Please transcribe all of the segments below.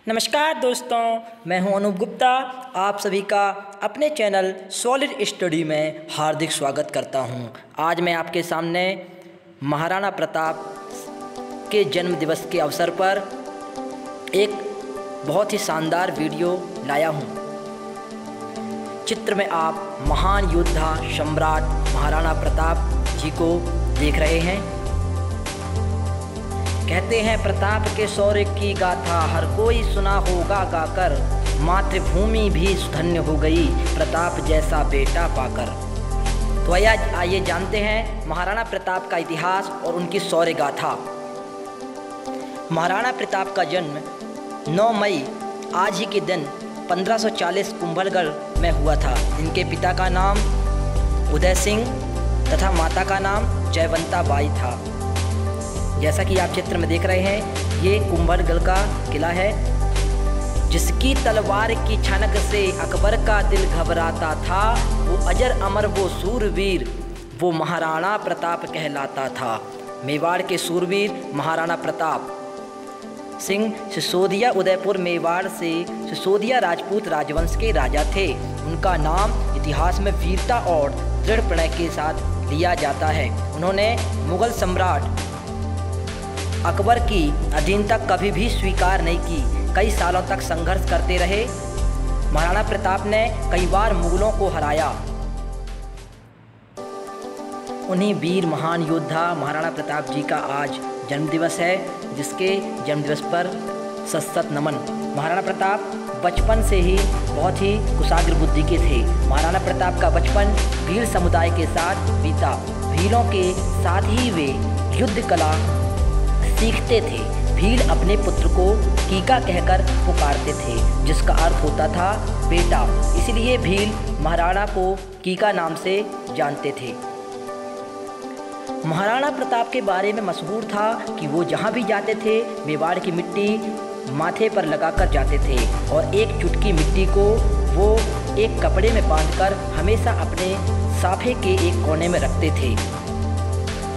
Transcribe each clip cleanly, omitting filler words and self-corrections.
नमस्कार दोस्तों, मैं हूं अनूप गुप्ता। आप सभी का अपने चैनल सॉलिड स्टडी में हार्दिक स्वागत करता हूं। आज मैं आपके सामने महाराणा प्रताप के जन्म दिवस के अवसर पर एक बहुत ही शानदार वीडियो लाया हूं। चित्र में आप महान योद्धा सम्राट महाराणा प्रताप जी को देख रहे हैं। कहते हैं प्रताप के शौर्य की गाथा हर कोई सुना होगा गाकर, मातृभूमि भी धन्य हो गई प्रताप जैसा बेटा पाकर। तो आइए जानते हैं महाराणा प्रताप का इतिहास और उनकी शौर्य गाथा। महाराणा प्रताप का जन्म 9 मई आज ही के दिन 1540 कुंभलगढ़ में हुआ था। इनके पिता का नाम उदय सिंह तथा माता का नाम जयवंता बाई था। जैसा कि आप चित्र में देख रहे हैं, ये कुंभलगढ़ का किला है, जिसकी तलवार की छनक से अकबर का दिल घबराता था। वो अजर अमर वो सूरवीर वो महाराणा प्रताप कहलाता था। मेवाड़ के सूरवीर महाराणा प्रताप सिंह सिसोदिया उदयपुर मेवाड़ से सिसोदिया राजपूत राजवंश के राजा थे। उनका नाम इतिहास में वीरता और दृढ़ प्रणय के साथ लिया जाता है। उन्होंने मुगल सम्राट अकबर की अधीनता कभी भी स्वीकार नहीं की। कई सालों तक संघर्ष करते रहे। महाराणा प्रताप ने कई बार मुगलों को हराया। उन्हीं वीर महान योद्धा महाराणा प्रताप जी का आज जन्मदिवस है, जिसके जन्मदिवस पर सशक्त नमन। महाराणा प्रताप बचपन से ही बहुत ही कुशाग्र बुद्धि के थे। महाराणा प्रताप का बचपन भील समुदाय के साथ बीता। भीलों के साथ ही वे युद्ध कला सीखते थे। भील अपने पुत्र को कीका कहकर पुकारते थे, जिसका अर्थ होता था बेटा। इसलिए भील महाराणा को कीका नाम से जानते थे। महाराणा प्रताप के बारे में मशहूर था कि वो जहाँ भी जाते थे मेवाड़ की मिट्टी माथे पर लगाकर जाते थे और एक चुटकी मिट्टी को वो एक कपड़े में बांधकर हमेशा अपने साफे के एक कोने में रखते थे।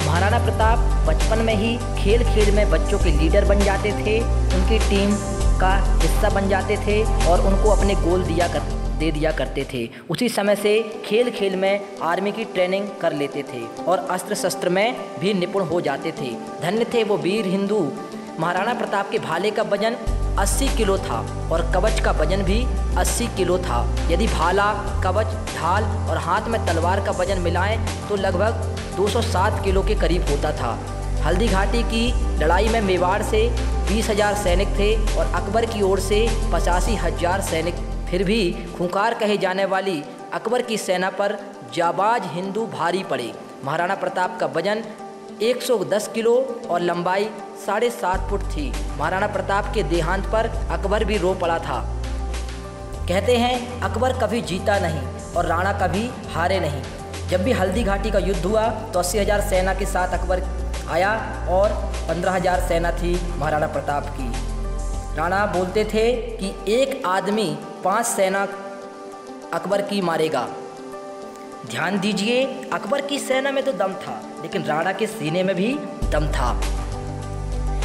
महाराणा प्रताप बचपन में ही खेल खेल में बच्चों के लीडर बन जाते थे, उनकी टीम का हिस्सा बन जाते थे और उनको अपने गोल दे दिया करते थे। उसी समय से खेल खेल में आर्मी की ट्रेनिंग कर लेते थे और अस्त्र शस्त्र में भी निपुण हो जाते थे। धन्य थे वो वीर हिंदू। महाराणा प्रताप के भाले का वजन 80 किलो था और कवच का वजन भी 80 किलो था। यदि भाला, कवच, ढाल और हाथ में तलवार का वजन मिलाएं तो लगभग 207 किलो के करीब होता था। हल्दी घाटी की लड़ाई में मेवाड़ से 20,000 सैनिक थे और अकबर की ओर से 85,000 सैनिक। फिर भी खूंखार कहे जाने वाली अकबर की सेना पर जाबाज हिंदू भारी पड़े। महाराणा प्रताप का वजन 110 किलो और लंबाई 7.5 फुट थी। महाराणा प्रताप के देहांत पर अकबर भी रो पड़ा था। कहते हैं अकबर कभी जीता नहीं और राणा कभी हारे नहीं। जब भी हल्दी घाटी का युद्ध हुआ तो 80,000 सेना के साथ अकबर आया और 15,000 सेना थी महाराणा प्रताप की। राणा बोलते थे कि एक आदमी 5 सेना अकबर की मारेगा। ध्यान दीजिए, अकबर की सेना में तो दम था, लेकिन राणा के सीने में भी दम था।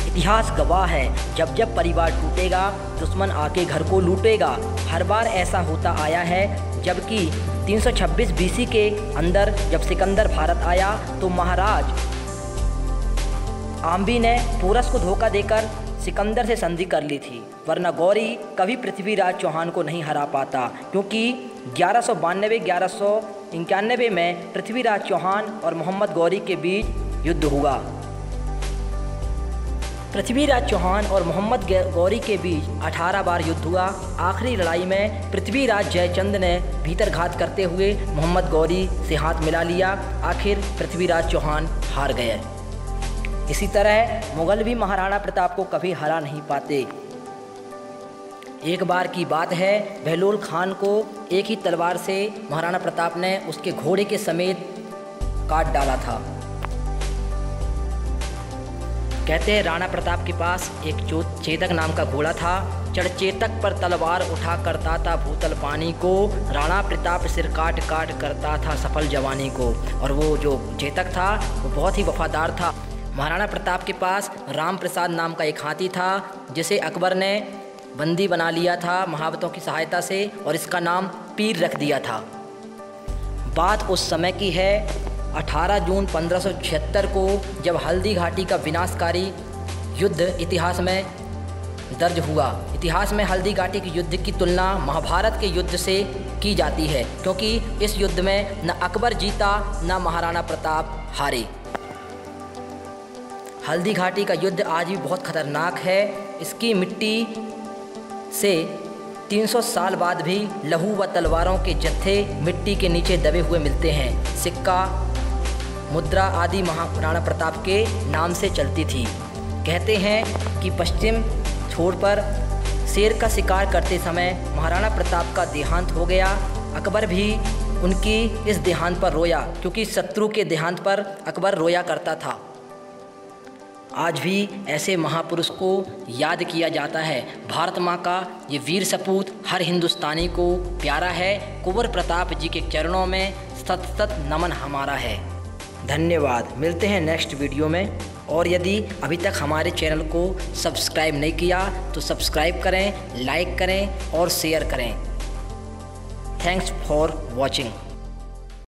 इतिहास गवाह है, जब जब परिवार टूटेगा दुश्मन आके घर को लूटेगा। हर बार ऐसा होता आया है। जबकि 326 BC के अंदर जब सिकंदर भारत आया तो महाराज आम्बी ने पोरस को धोखा देकर सिकंदर से संधि कर ली थी, वरना गौरी कभी पृथ्वीराज चौहान को नहीं हरा पाता, क्योंकि 1192-1191 में पृथ्वीराज चौहान और मोहम्मद गौरी के बीच युद्ध हुआ। पृथ्वीराज चौहान और मोहम्मद गौरी के बीच 18 बार युद्ध हुआ। आखिरी लड़ाई में पृथ्वीराज जयचंद ने भीतरघात करते हुए मोहम्मद गौरी से हाथ मिला लिया। आखिर पृथ्वीराज चौहान हार गए। इसी तरह मुगल भी महाराणा प्रताप को कभी हरा नहीं पाते। एक बार की बात है, बहलोल खान को एक ही तलवार से महाराणा प्रताप ने उसके घोड़े के समेत काट डाला था। कहते हैं राणा प्रताप के पास एक चेतक नाम का घोड़ा था। चढ़ चेतक पर तलवार उठा करता था भूतल पानी को, राणा प्रताप सिर काट काट करता था सफल जवानी को। और वो जो चेतक था वो बहुत ही वफादार था। महाराणा प्रताप के पास राम प्रसाद नाम का एक हाथी था, जिसे अकबर ने बंदी बना लिया था महावतों की सहायता से और इसका नाम पीर रख दिया था। बात उस समय की है 18 जून 1576 को, जब हल्दी घाटी का विनाशकारी युद्ध इतिहास में दर्ज हुआ। इतिहास में हल्दी घाटी के युद्ध की तुलना महाभारत के युद्ध से की जाती है, क्योंकि इस युद्ध में न अकबर जीता न महाराणा प्रताप हारे। हल्दी घाटी का युद्ध आज भी बहुत खतरनाक है। इसकी मिट्टी से 300 साल बाद भी लहू व तलवारों के जत्थे मिट्टी के नीचे दबे हुए मिलते हैं। सिक्का, मुद्रा आदि महाराणा प्रताप के नाम से चलती थी। कहते हैं कि पश्चिम छोर पर शेर का शिकार करते समय महाराणा प्रताप का देहांत हो गया। अकबर भी उनकी इस देहांत पर रोया, क्योंकि शत्रु के देहांत पर अकबर रोया करता था। आज भी ऐसे महापुरुष को याद किया जाता है। भारत माँ का ये वीर सपूत हर हिंदुस्तानी को प्यारा है। कुंवर प्रताप जी के चरणों में सत सत नमन हमारा है। धन्यवाद। मिलते हैं नेक्स्ट वीडियो में। और यदि अभी तक हमारे चैनल को सब्सक्राइब नहीं किया तो सब्सक्राइब करें, लाइक करें और शेयर करें। Thanks for watching.